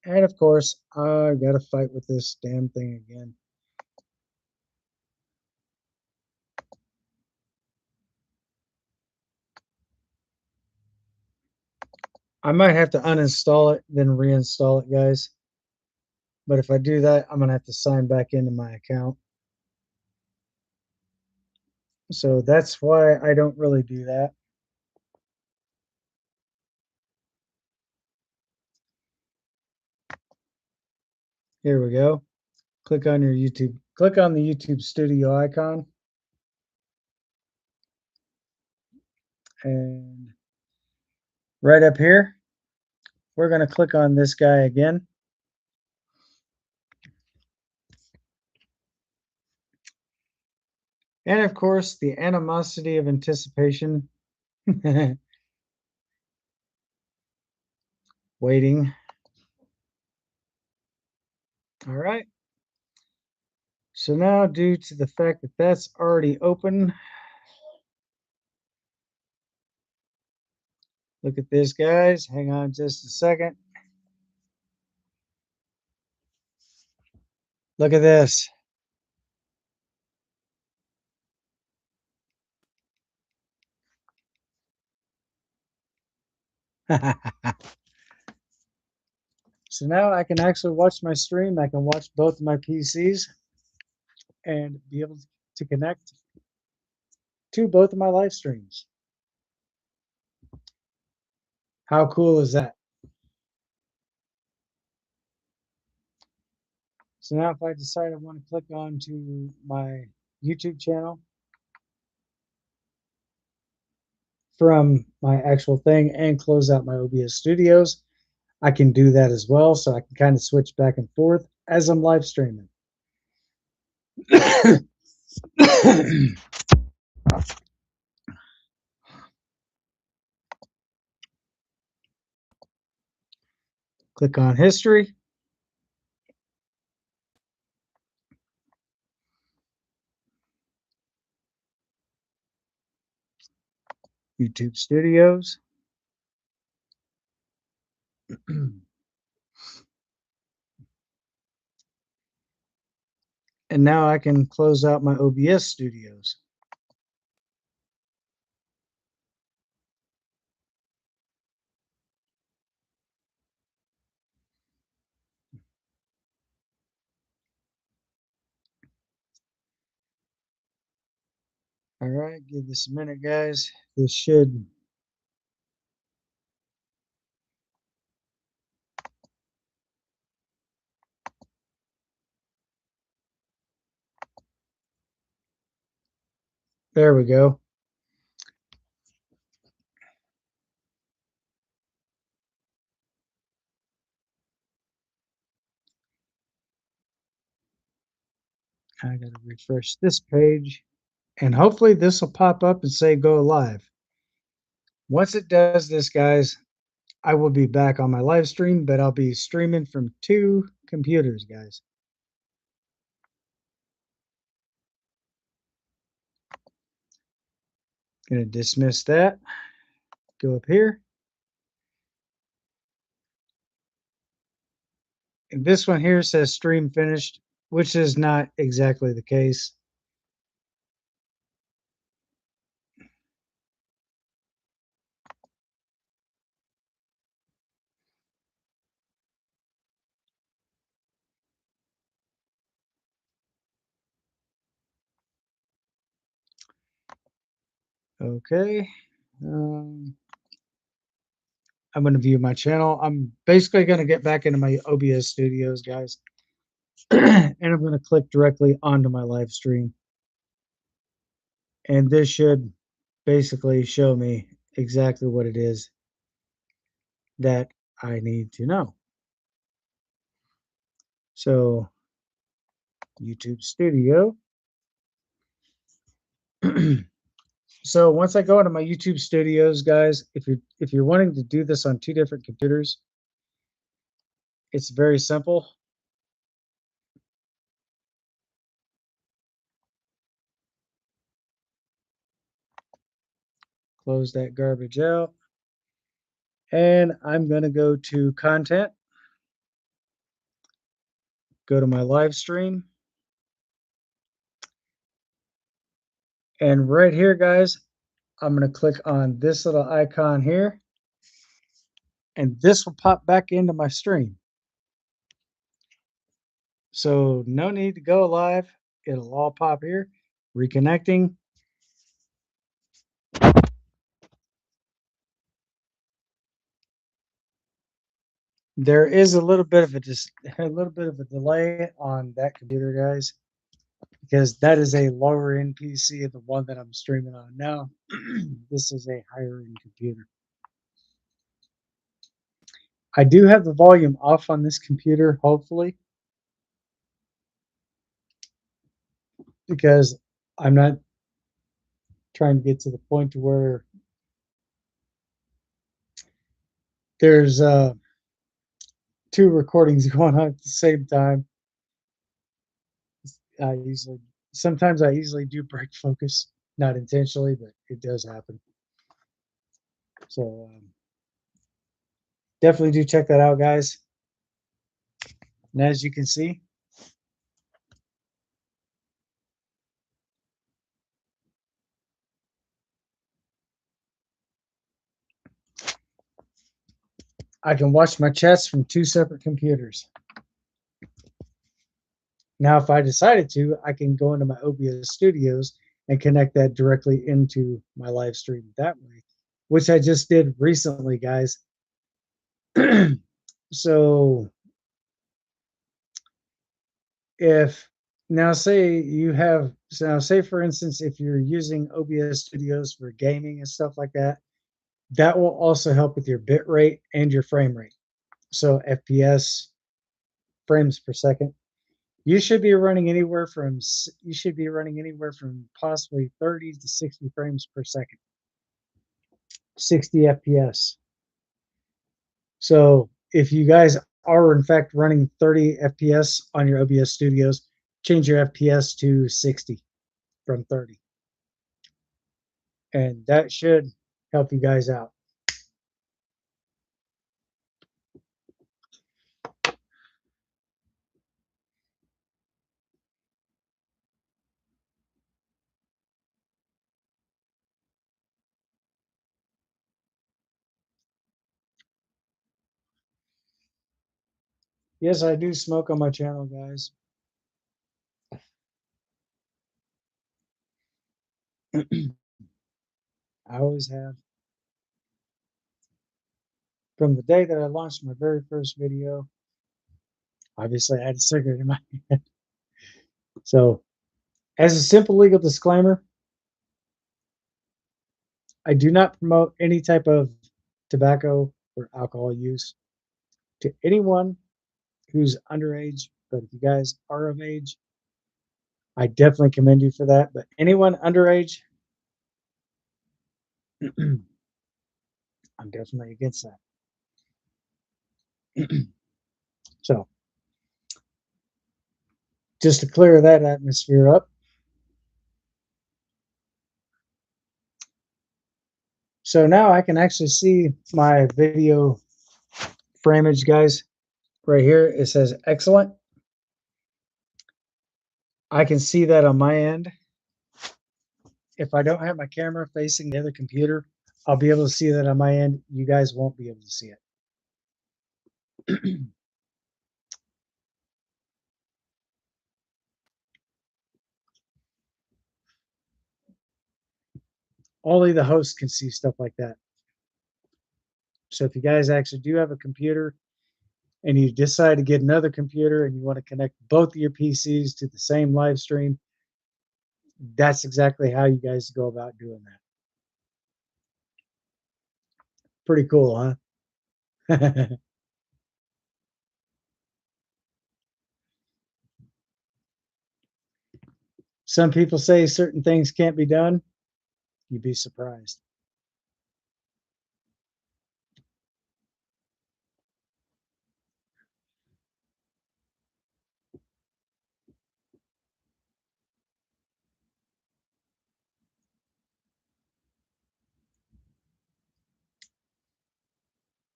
And of course, I gotta fight with this damn thing again. I might have to uninstall it, then reinstall it, guys. But if I do that, I'm gonna have to sign back into my account. So that's why I don't really do that. Here we go. Click on your YouTube. Click on the YouTube Studio icon. And right up here, we're going to click on this guy again. And of course, the animosity of anticipation. Waiting. All right. So now, due to the fact that that's already open, look at this, guys. Hang on just a second. Look at this. So now I can actually watch my stream. I can watch both of my PCs and be able to connect to both of my live streams. How cool is that? So now if I decide I want to click on to my YouTube channel from my actual thing and close out my OBS Studios, I can do that as well. So I can kind of switch back and forth as I'm live streaming. Click on history. YouTube Studios. And now I can close out my OBS Studios. All right, give this a minute, guys. This should. There we go. I gotta refresh this page, and hopefully this will pop up and say go live. Once it does this, guys, I will be back on my live stream, but I'll be streaming from 2 computers, guys. Gonna dismiss that. Go up here. And this one here says stream finished, which is not exactly the case. Okay. I'm going to view my channel. I'm basically going to get back into my OBS studios, guys. And I'm going to click directly onto my live stream. And this should basically show me exactly what it is that I need to know. So, YouTube Studio. So once I go into my YouTube studios, guys, if you're wanting to do this on 2 different computers, it's very simple. Close that garbage out. And I'm going to go to content, go to my live stream. And right here, guys, I'm going to click on this little icon here. And this will pop back into my stream. So no need to go live. It'll all pop here. Reconnecting. There is a little bit of a delay on that computer, guys, because that is a lower end PC, the one that I'm streaming on now. This is a higher end computer. I do have the volume off on this computer, hopefully, because I'm not trying to get to the point to where there's 2 recordings going on at the same time. Sometimes I easily do break focus, not intentionally, but it does happen. So definitely do check that out, guys. And as you can see, I can watch my chats from 2 separate computers. Now, if I decided to, I can go into my OBS studios and connect that directly into my live stream that way, which I just did recently, guys. So if now say for instance, if you're using OBS studios for gaming and stuff like that, that will also help with your bit rate and your frame rate. So FPS, frames per second. You should be running anywhere from possibly 30 to 60 frames per second. 60 FPS. So if you guys are in fact running 30 FPS on your OBS studios, change your FPS to 60 from 30. And that should help you guys out. Yes, I do smoke on my channel, guys. I always have. From the day that I launched my very first video, obviously I had a cigarette in my hand. So, as a simple legal disclaimer, I do not promote any type of tobacco or alcohol use to anyone who's underage. But if you guys are of age, I definitely commend you for that. But anyone underage, I'm definitely against that. So just to clear that atmosphere up. So now I can actually see my video frameage, guys. Right here, it says excellent. I can see that on my end. If I don't have my camera facing the other computer, I'll be able to see that on my end. You guys won't be able to see it. Only the host can see stuff like that. So if you guys actually do have a computer and you decide to get another computer and you want to connect both of your PCs to the same live stream, that's exactly how you guys go about doing that. Pretty cool, huh? Some people say certain things can't be done. You'd be surprised.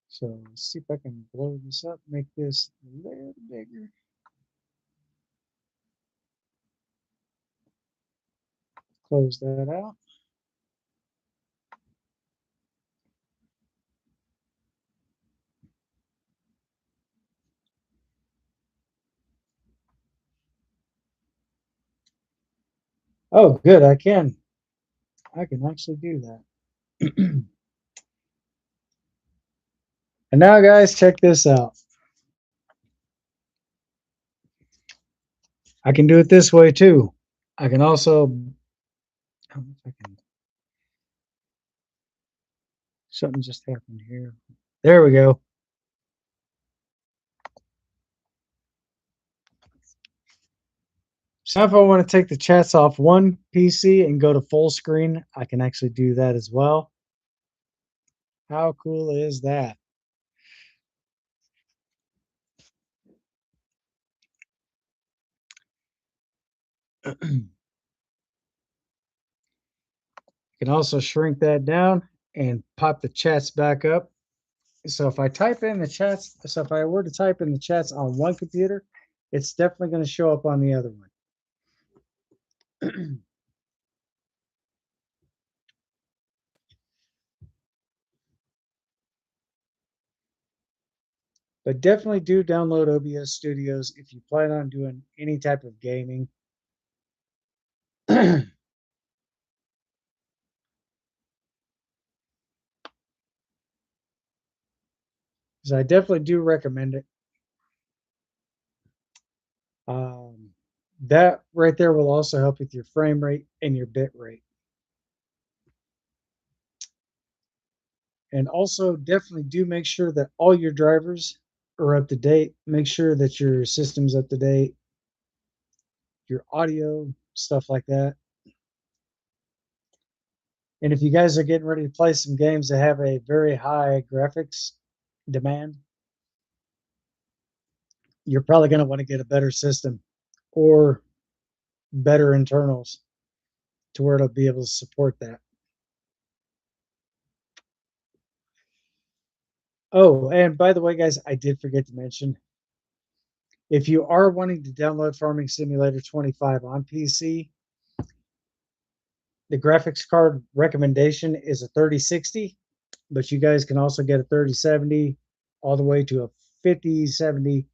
So let's see if I can blow this up, make this a little bigger. Close that out. Oh, good. I can actually do that. And now, guys, check this out. I can do it this way too. I can also, something just happened here. There we go. So if I want to take the chats off one PC and go to full screen, I can actually do that as well. How cool is that? You can also shrink that down and pop the chats back up. So if I type in the chats, so if I were to type in the chats on one computer, it's definitely going to show up on the other one. But definitely do download OBS Studios if you plan on doing any type of gaming. Because I definitely do recommend it. That right there will also help with your frame rate and your bit rate. And also definitely do make sure that all your drivers are up to date. Make sure that your system's up to date, your audio, stuff like that. And if you guys are getting ready to play some games that have a very high graphics demand, you're probably going to want to get a better system or better internals to where it'll be able to support that. Oh, and by the way, guys, I did forget to mention, if you are wanting to download Farming Simulator 25 on PC, the graphics card recommendation is a 3060, but you guys can also get a 3070 all the way to a 5070.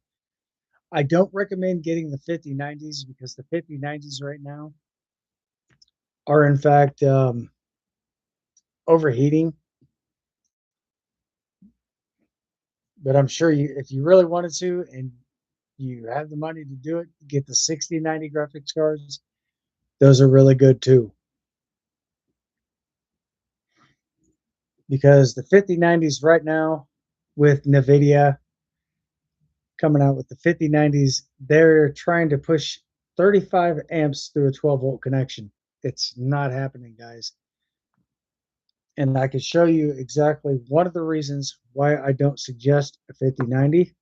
I don't recommend getting the 5090s because the 5090s right now are in fact overheating. But I'm sure if you really wanted to and you have the money to do it, get the 6090 graphics cards. Those are really good too. Because the 5090s right now with NVIDIA coming out with the 5090s, they're trying to push 35 amps through a 12-volt connection. It's not happening, guys. And I can show you exactly one of the reasons why I don't suggest a 5090.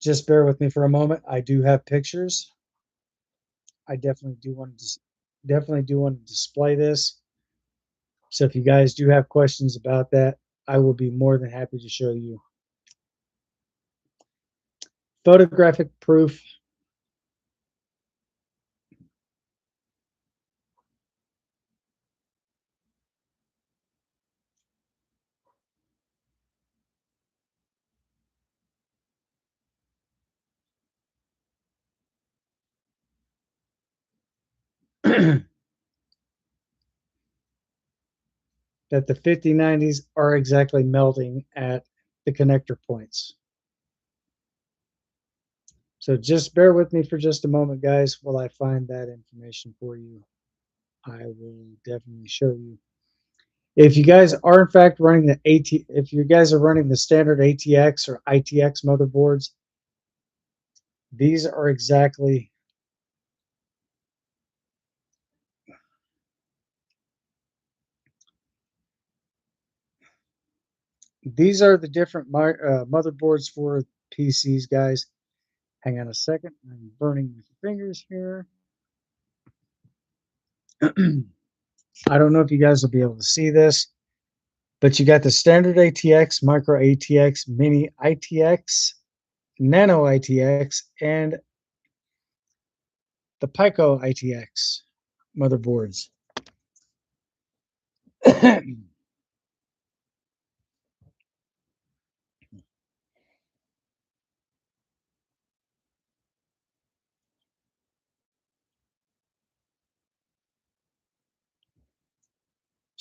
Just bear with me for a moment. I do have pictures. I definitely do want to display this. So if you guys do have questions about that, I will be more than happy to show you. Photographic proof that the 5090s are exactly melting at the connector points. So just bear with me for just a moment, guys, while I find that information for you. I will definitely show you. If you guys are in fact running if you guys are running the standard ATX or ITX motherboards, these are exactly these are the different motherboards for PCs, guys. Hang on a second. I'm burning my fingers here. I don't know if you guys will be able to see this, but you got the standard ATX, micro ATX, mini ITX, nano ITX, and the Pico ITX motherboards.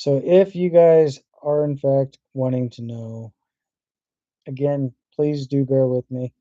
So if you guys are in fact wanting to know, again, please do bear with me.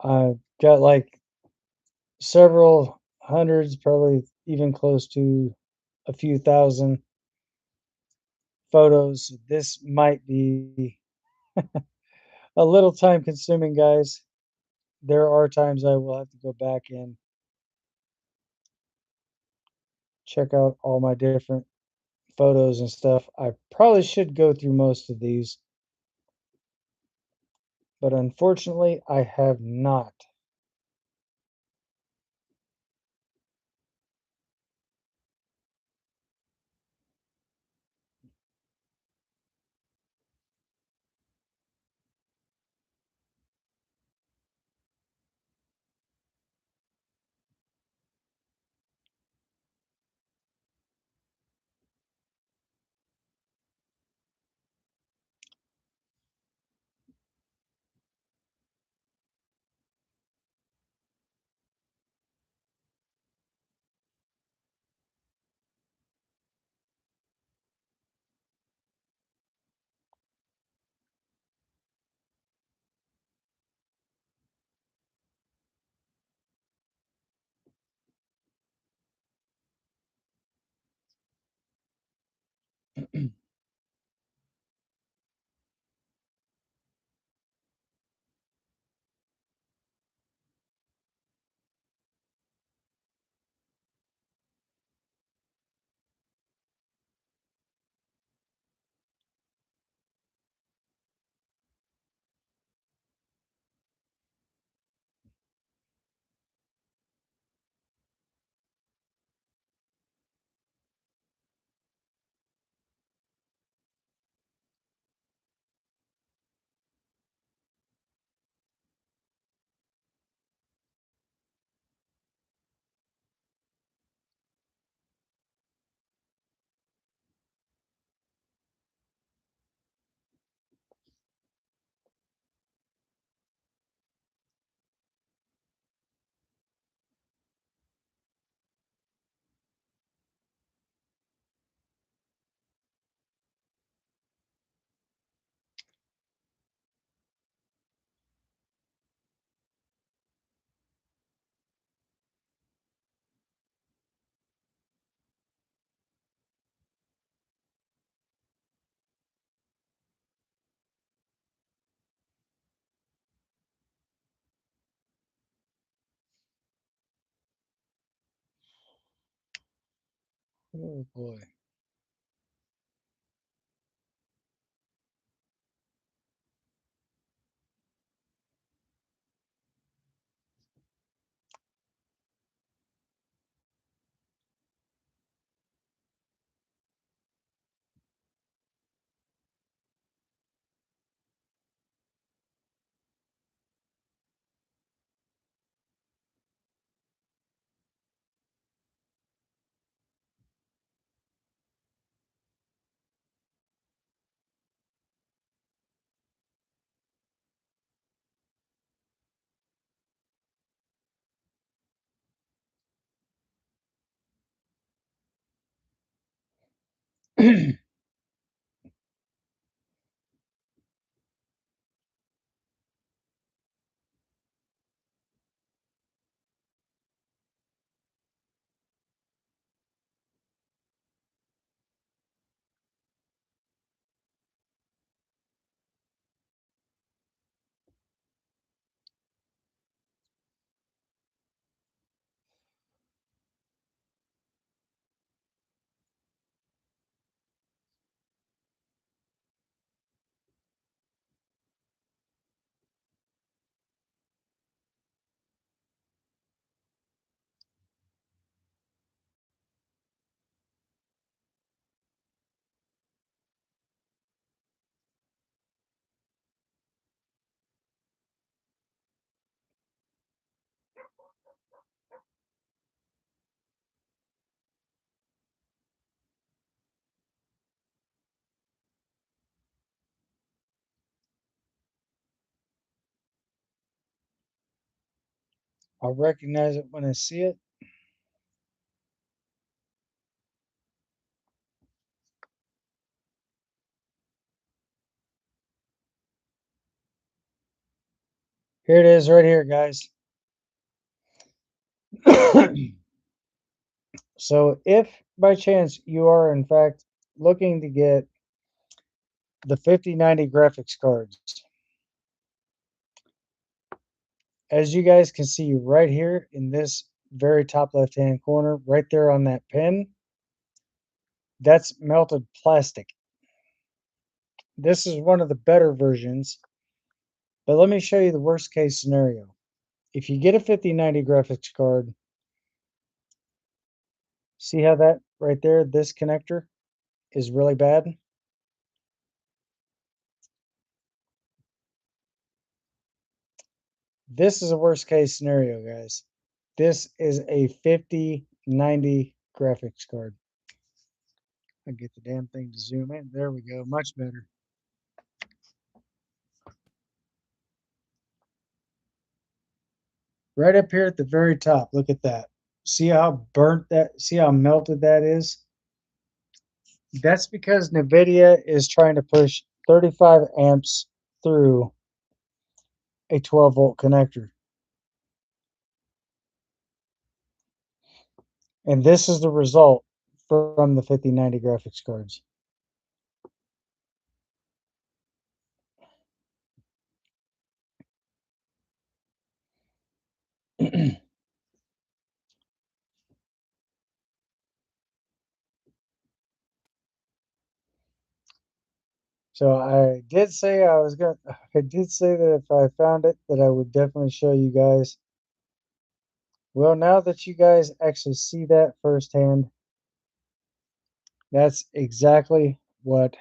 I've got like several hundreds, probably even close to a few thousand photos. This might be a little time consuming, guys. There are times I will have to go back and check out all my different photos and stuff. I probably should go through most of these, but unfortunately, I have not. Oh boy. I'll recognize it when I see it. Here it is right here, guys. So if by chance you are in fact looking to get the 5090 graphics cards, as you guys can see right here in this very top left hand corner, right there on that pin, that's melted plastic. This is one of the better versions, but let me show you the worst case scenario. If you get a 5090 graphics card, see how that right there, this connector is really bad? This is a worst case scenario, guys. This is a 5090 graphics card. I get the damn thing to zoom in. There we go. Much better. Right up here at the very top. Look at that. See how burnt that, see how melted that is? That's because NVIDIA is trying to push 35 amps through a 12-volt connector. And this is the result from the 5090 graphics cards. So I did say I did say that if I found it, that I would definitely show you guys. Well, now that you guys actually see that firsthand, that's exactly what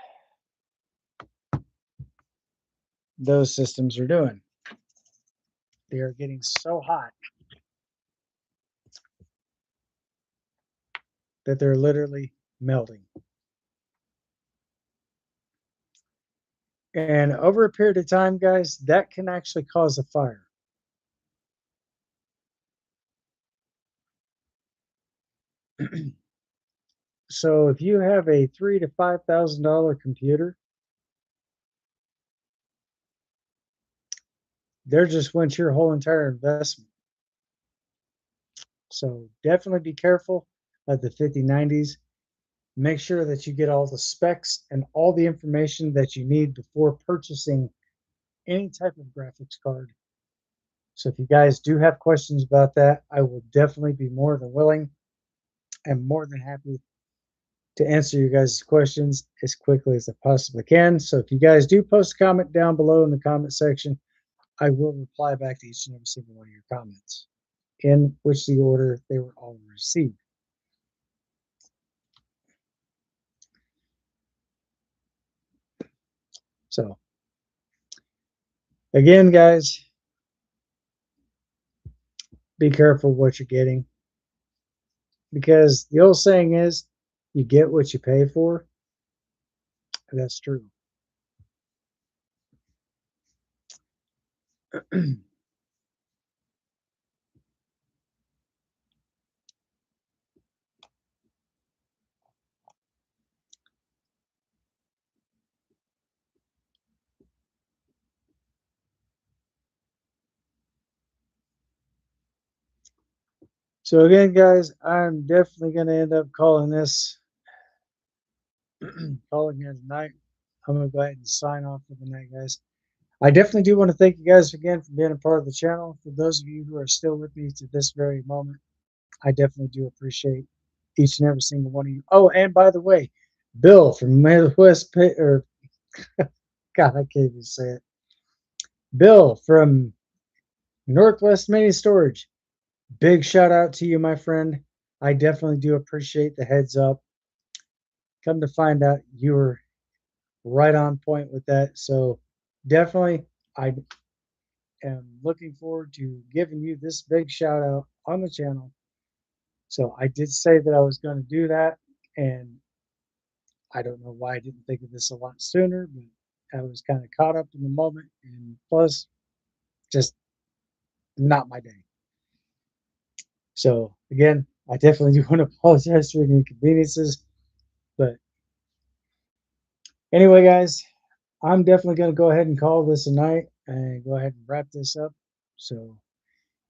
those systems are doing. They are getting so hot that they're literally melting. And over a period of time, guys, that can actually cause a fire. So if you have a $3,000 to $5,000 computer, there just went your whole entire investment. So definitely be careful of the 5090s. Make sure that you get all the specs and all the information that you need before purchasing any type of graphics card. So if you guys do have questions about that, I will definitely be more than willing and more than happy to answer you guys' questions as quickly as I possibly can. So if you guys do post a comment down below in the comment section, I will reply back to each and every single one of your comments in which the order they were all received. So again, guys, be careful what you're getting, because the old saying is, you get what you pay for. That's true. So again, guys, I'm definitely going to end up calling this calling here tonight. I'm going to go ahead and sign off for the night, guys. I definitely do want to thank you guys again for being a part of the channel. For those of you who are still with me to this very moment, I definitely do appreciate each and every single one of you. Oh, and by the way, Bill from Midwest, or God, I can't even say it. Bill from Northwest Mini Storage. Big shout out to you, my friend. I definitely do appreciate the heads up. Come to find out, you were right on point with that. So definitely, I am looking forward to giving you this big shout out on the channel. So I did say that I was going to do that, and I don't know why I didn't think of this a lot sooner, but I was kind of caught up in the moment, and plus, just not my day. So again, I definitely do want to apologize for any inconveniences. But anyway, guys, I'm definitely going to go ahead and call this a night and go ahead and wrap this up. So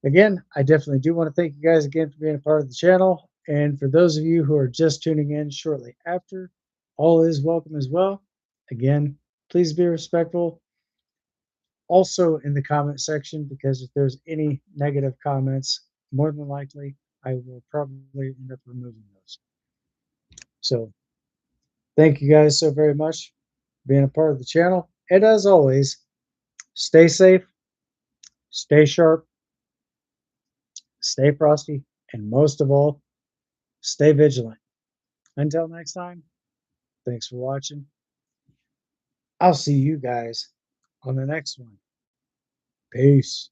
again, I definitely do want to thank you guys again for being a part of the channel. And for those of you who are just tuning in shortly after, all is welcome as well. Again, please be respectful. Also in the comment section, because if there's any negative comments, more than likely I will probably end up removing those. So thank you guys so very much for being a part of the channel. And as always, stay safe, stay sharp, stay frosty, and most of all, stay vigilant. Until next time, thanks for watching. I'll see you guys on the next one. Peace.